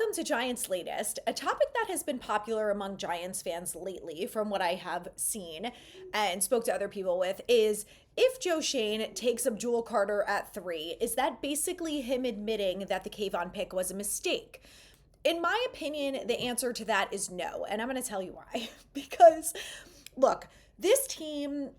welcome to Giants Latest, a topic that has been popular among Giants fans lately, from what I have seen and spoke to other people with, is if Joe Schoen takes Abdul Carter at 3, is that basically him admitting that the Kayvon pick was a mistake? In my opinion, the answer to that is no, and I'm going to tell you why. Because, look, this team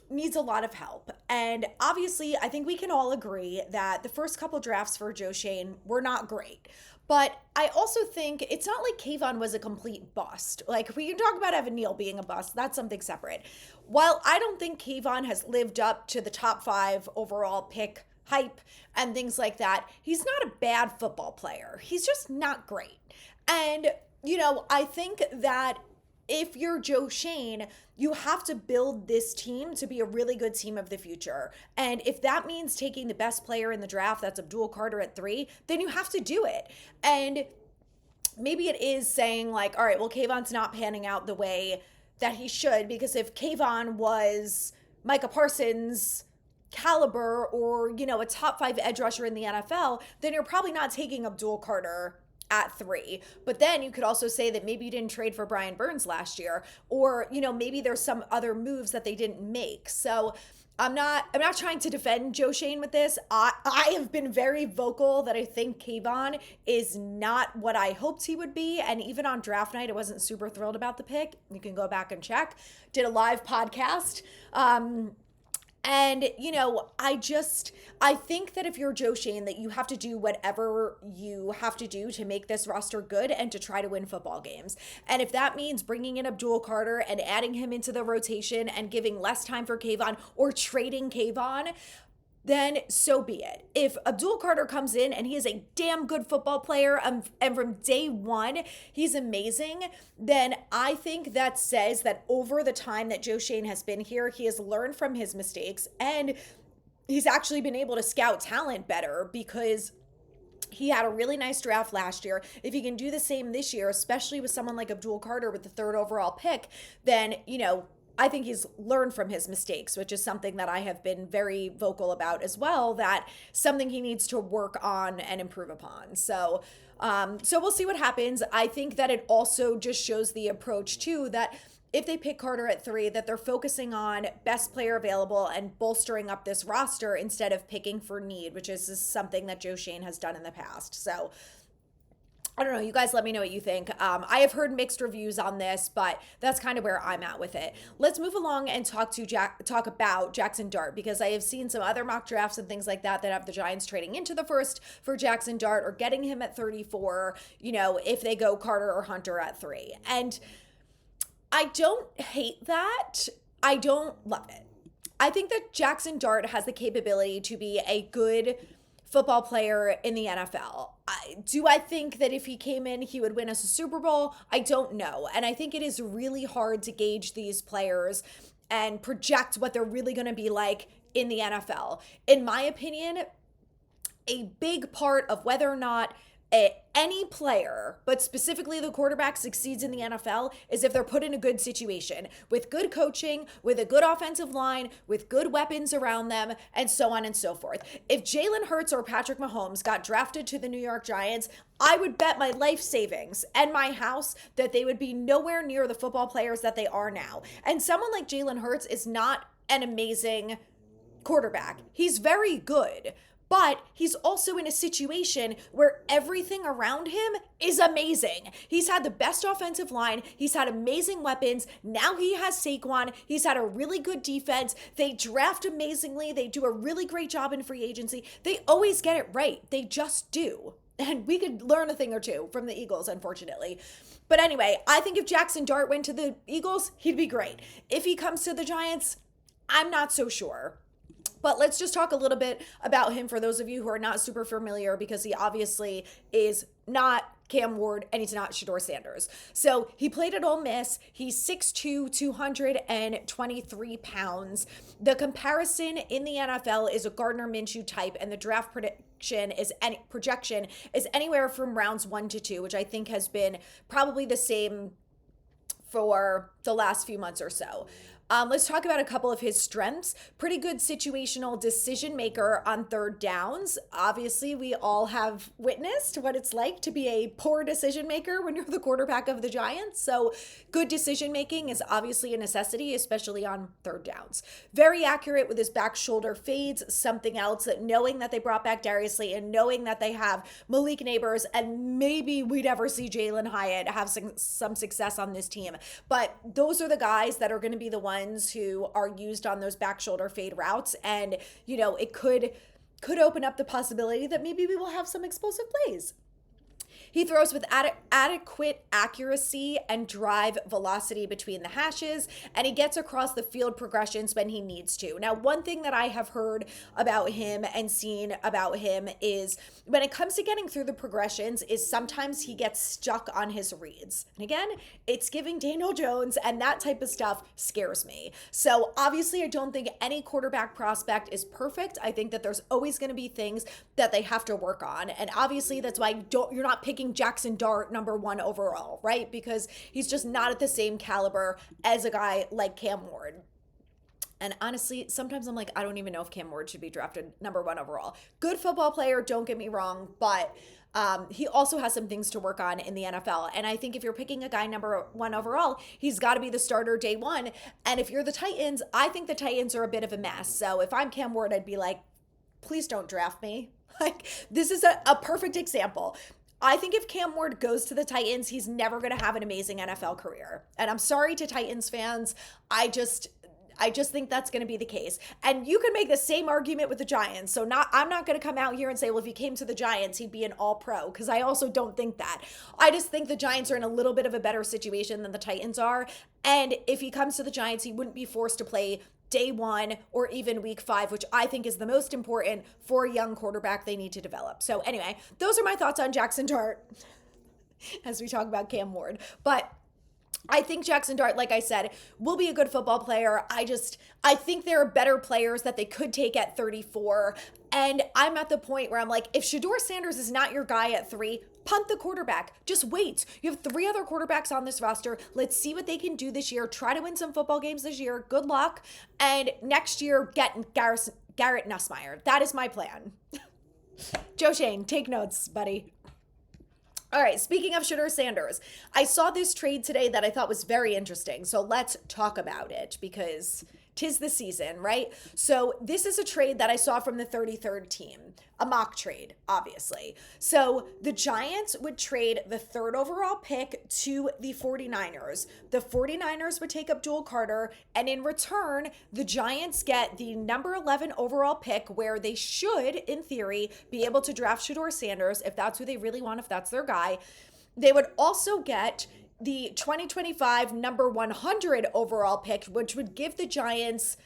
needs a lot of help. And obviously, I think we can all agree that the first couple drafts for Joe Schoen were not great. But I also think it's not like Kayvon was a complete bust. Like, we can talk about Evan Neal being a bust. That's something separate. While I don't think Kayvon has lived up to the top 5 overall pick hype and things like that, he's not a bad football player. He's just not great. And, I think that if you're Joe Schoen, you have to build this team to be a really good team of the future. And if that means taking the best player in the draft, that's Abdul Carter at 3, then you have to do it. And maybe it is saying like, all right, well, Kayvon's not panning out the way that he should, because if Kayvon was Micah Parsons' caliber or, a top 5 edge rusher in the NFL, then you're probably not taking Abdul Carter at 3. But then you could also say that maybe you didn't trade for Brian Burns last year, or maybe there's some other moves that they didn't make. So I'm not trying to defend Joe Schoen with this. I have been very vocal that I think Kayvon is not what I hoped he would be, and even on draft night I wasn't super thrilled about the pick. You can go back and check. Did a live podcast. And, I think that if you're Joe Schoen, that you have to do whatever you have to do to make this roster good and to try to win football games. And if that means bringing in Abdul Carter and adding him into the rotation and giving less time for Kayvon or trading Kayvon, then so be it. If Abdul Carter comes in and he is a damn good football player and from day one he's amazing, then I think that says that over the time that Joe Schoen has been here, he has learned from his mistakes and he's actually been able to scout talent better, because he had a really nice draft last year. If he can do the same this year, especially with someone like Abdul Carter with the 3rd overall pick, then, I think he's learned from his mistakes, which is something that I have been very vocal about as well, that something he needs to work on and improve upon. So we'll see what happens. I think that it also just shows the approach too, that if they pick Carter at 3, that they're focusing on best player available and bolstering up this roster instead of picking for need, which is something that Joe Schoen has done in the past. So I don't know. You guys let me know what you think. I have heard mixed reviews on this, but that's kind of where I'm at with it. Let's move along and talk about Jackson Dart, because I have seen some other mock drafts and things like that have the Giants trading into the 1st for Jackson Dart or getting him at 34, if they go Carter or Hunter at 3. And I don't hate that. I don't love it. I think that Jackson Dart has the capability to be a good football player in the NFL. Do I think that if he came in, he would win us a Super Bowl? I don't know. And I think it is really hard to gauge these players and project what they're really going to be like in the NFL. In my opinion, a big part of whether or not any player, but specifically the quarterback, succeeds in the NFL is if they're put in a good situation with good coaching, with a good offensive line, with good weapons around them, and so on and so forth. If Jalen Hurts or Patrick Mahomes got drafted to the New York Giants, I would bet my life savings and my house that they would be nowhere near the football players that they are now. And someone like Jalen Hurts is not an amazing quarterback. He's very good. But he's also in a situation where everything around him is amazing. He's had the best offensive line. He's had amazing weapons. Now he has Saquon. He's had a really good defense. They draft amazingly. They do a really great job in free agency. They always get it right. They just do. And we could learn a thing or two from the Eagles, unfortunately. But anyway, I think if Jackson Dart went to the Eagles, he'd be great. If he comes to the Giants, I'm not so sure. But let's just talk a little bit about him for those of you who are not super familiar, because he obviously is not Cam Ward and he's not Shedeur Sanders. So he played at Ole Miss. He's 6'2", 223 pounds. The comparison in the NFL is a Gardner Minshew type, and the draft projection is anywhere from rounds 1 to 2, which I think has been probably the same for the last few months or so. Let's talk about a couple of his strengths. Pretty good situational decision maker on third downs. Obviously, we all have witnessed what it's like to be a poor decision maker when you're the quarterback of the Giants. So good decision making is obviously a necessity, especially on third downs. Very accurate with his back shoulder fades. Something else, that knowing that they brought back Darius Lee and knowing that they have Malik Neighbors, and maybe we'd ever see Jalen Hyatt have some success on this team. But those are the guys that are going to be the ones who are used on those back shoulder fade routes. And, it could open up the possibility that maybe we will have some explosive plays. He throws with adequate accuracy and drive velocity between the hashes, and he gets across the field progressions when he needs to. Now, one thing that I have heard about him and seen about him is when it comes to getting through the progressions is sometimes he gets stuck on his reads. And again, it's giving Daniel Jones, and that type of stuff scares me. So obviously, I don't think any quarterback prospect is perfect. I think that there's always going to be things that they have to work on. And obviously, that's why you're not picking Jackson Dart number 1 overall, right? Because he's just not at the same caliber as a guy like Cam Ward. And honestly, sometimes I'm like, I don't even know if Cam Ward should be drafted number 1 overall. Good football player, don't get me wrong, but he also has some things to work on in the NFL. And I think if you're picking a guy number 1 overall, he's got to be the starter day 1. And if you're the Titans, I think the Titans are a bit of a mess. So if I'm Cam Ward, I'd be like, please don't draft me. Like, this is a perfect example. I think if Cam Ward goes to the Titans, he's never going to have an amazing NFL career. And I'm sorry to Titans fans. I just think that's going to be the case. And you can make the same argument with the Giants. So I'm not going to come out here and say, well, if he came to the Giants, he'd be an all-pro, because I also don't think that. I just think the Giants are in a little bit of a better situation than the Titans are. And if he comes to the Giants, he wouldn't be forced to play day 1 or even week 5, which I think is the most important for a young quarterback they need to develop. So anyway, those are my thoughts on Jackson Dart as we talk about Cam Ward. But I think Jackson Dart, like I said, will be a good football player. I think there are better players that they could take at 34. And I'm at the point where I'm like, if Shedeur Sanders is not your guy at 3, punt the quarterback. Just wait. You have 3 other quarterbacks on this roster. Let's see what they can do this year. Try to win some football games this year. Good luck. And next year, get Garrett Nussmeier. That is my plan. Joe Shane, take notes, buddy. All right, speaking of Shedeur Sanders, I saw this trade today that I thought was very interesting. So let's talk about it, because 'tis the season, right? So this is a trade that I saw from the 33rd team, a mock trade, obviously. So the Giants would trade the 3rd overall pick to the 49ers. The 49ers would take Abdul Carter, and in return, the Giants get the number 11 overall pick, where they should, in theory, be able to draft Shedeur Sanders if that's who they really want, if that's their guy. They would also get the 2025 number 100 overall pick, which would give the Giants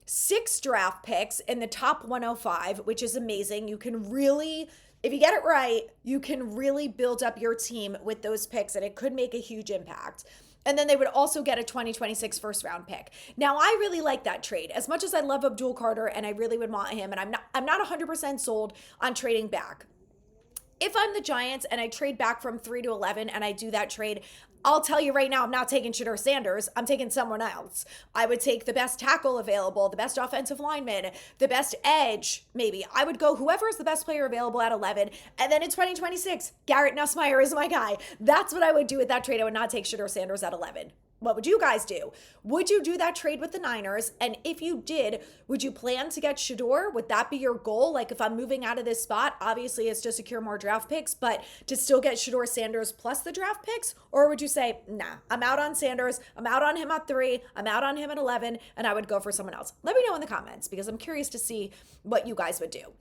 6 draft picks in the top 105, which is amazing. You can really, if you get it right, you can really build up your team with those picks, and it could make a huge impact. And then they would also get a 2026 first round pick. Now, I really like that trade. As much as I love Abdul Carter and I really would want him, and I'm not 100% sold on trading back. If I'm the Giants and I trade back from 3 to 11 and I do that trade, I'll tell you right now, I'm not taking Shedeur Sanders. I'm taking someone else. I would take the best tackle available, the best offensive lineman, the best edge, maybe. I would go whoever is the best player available at 11. And then in 2026, Garrett Nussmeier is my guy. That's what I would do with that trade. I would not take Shedeur Sanders at 11. What would you guys do? Would you do that trade with the Niners? And if you did, would you plan to get Shedeur? Would that be your goal? Like, if I'm moving out of this spot, obviously it's to secure more draft picks, but to still get Shedeur Sanders plus the draft picks? Or would you say, nah, I'm out on Sanders. I'm out on him at 3. I'm out on him at 11, and I would go for someone else? Let me know in the comments, because I'm curious to see what you guys would do.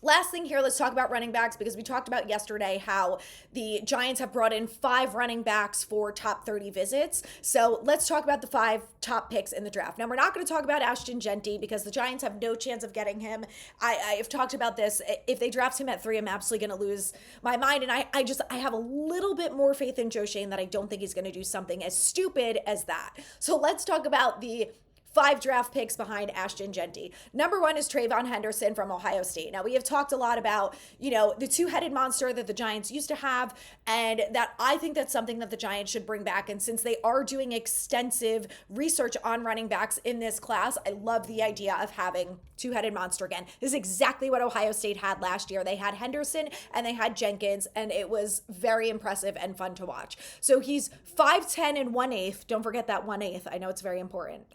Last thing here, let's talk about running backs, because we talked about yesterday how the Giants have brought in 5 running backs for top 30 visits. So let's talk about the 5 top picks in the draft. Now, we're not going to talk about Ashton Genty, because the Giants have no chance of getting him. I've talked about this. If they draft him at 3, I'm absolutely going to lose my mind. And I have a little bit more faith in Joe Shane that I don't think he's going to do something as stupid as that. So let's talk about the 5 draft picks behind Ashton Genty. Number 1 is Trayvon Henderson from Ohio State. Now, we have talked a lot about, the two-headed monster that the Giants used to have, and that I think that's something that the Giants should bring back. And since they are doing extensive research on running backs in this class, I love the idea of having two-headed monster again. This is exactly what Ohio State had last year. They had Henderson and they had Jenkins, and it was very impressive and fun to watch. So he's 5'10" and 1/8. Don't forget that 1/8. I know it's very important.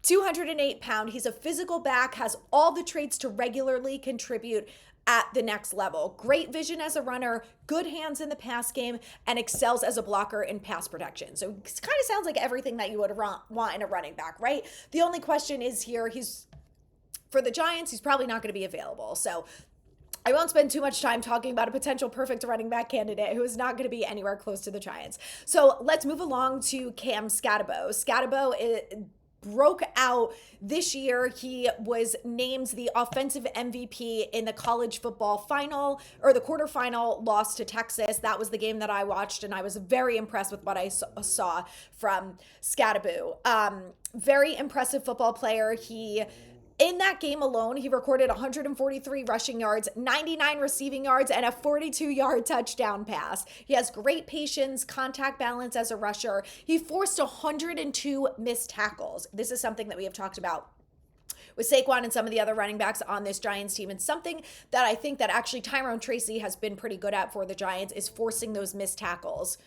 208 pound. He's a physical back, has all the traits to regularly contribute at the next level. Great vision as a runner, good hands in the pass game, and excels as a blocker in pass protection. So it kind of sounds like everything that you would want in a running back, right? The only question is here, for the Giants, he's probably not going to be available. So I won't spend too much time talking about a potential perfect running back candidate who is not going to be anywhere close to the Giants. So let's move along to Cam Skattebo. Skattebo broke out this year. He was named the offensive MVP in the college football final, or the quarterfinal loss to Texas. That was the game that I watched, and I was very impressed with what I saw from Skattebo. Very impressive football player. In that game alone, he recorded 143 rushing yards, 99 receiving yards, and a 42-yard touchdown pass. He has great patience, contact balance as a rusher. He forced 102 missed tackles. This is something that we have talked about with Saquon and some of the other running backs on this Giants team. And something that I think that actually Tyrone Tracy has been pretty good at for the Giants is forcing those missed tackles.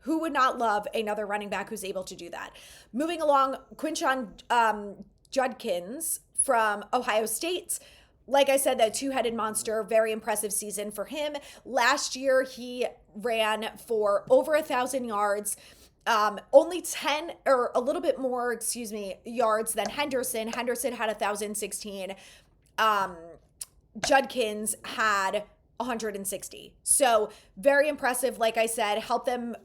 Who would not love another running back who's able to do that? Moving along, Quinshon Judkins from Ohio State. Like I said, that two-headed monster, very impressive season for him. Last year, he ran for over 1,000 yards, only 10 or a little bit more, yards than Henderson. Henderson had 1,016. Judkins had 160. So very impressive. Like I said, helped them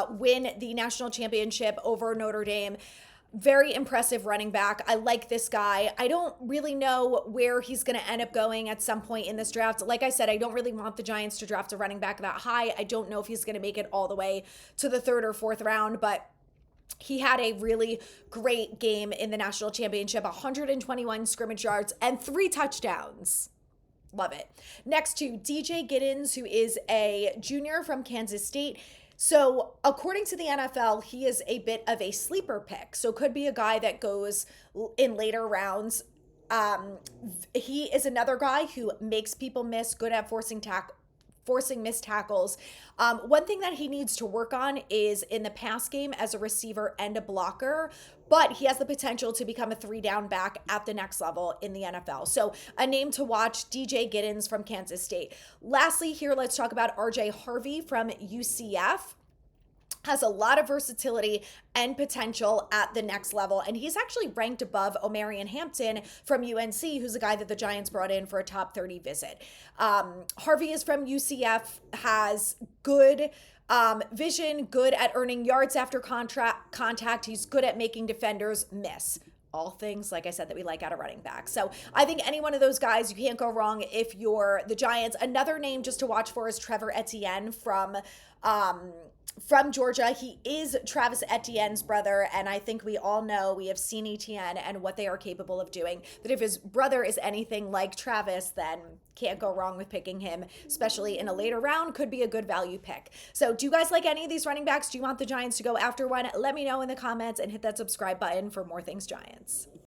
win the national championship over Notre Dame. Very impressive running back. I like this guy. I don't really know where he's going to end up going at some point in this draft. Like I said, I don't really want the Giants to draft a running back that high. I don't know if he's going to make it all the way to the 3rd or 4th round, but he had a really great game in the national championship, 121 scrimmage yards and 3 touchdowns. Love it. Next to DJ Giddens, who is a junior from Kansas State. So according to the NFL, he is a bit of a sleeper pick. So could be a guy that goes in later rounds. He is another guy who makes people miss, good at forcing missed tackles. One thing that he needs to work on is in the pass game as a receiver and a blocker, but he has the potential to become a 3-down back at the next level in the NFL. So a name to watch, DJ Giddens from Kansas State. Lastly here, let's talk about RJ Harvey from UCF. Has a lot of versatility and potential at the next level. And he's actually ranked above Omarion Hampton from UNC, who's a guy that the Giants brought in for a top 30 visit. Harvey is from UCF, has good vision, good at earning yards after contact. He's good at making defenders miss. All things, like I said, that we like out of running back. So I think any one of those guys, you can't go wrong if you're the Giants. Another name just to watch for is Trevor Etienne from Georgia. He is Travis Etienne's brother, and I think we all know, we have seen Etienne and what they are capable of doing, that if his brother is anything like Travis, then can't go wrong with picking him, especially in a later round. Could be a good value pick. So do you guys like any of these running backs? Do you want the Giants to go after one? Let me know in the comments and hit that subscribe button for more things Giants.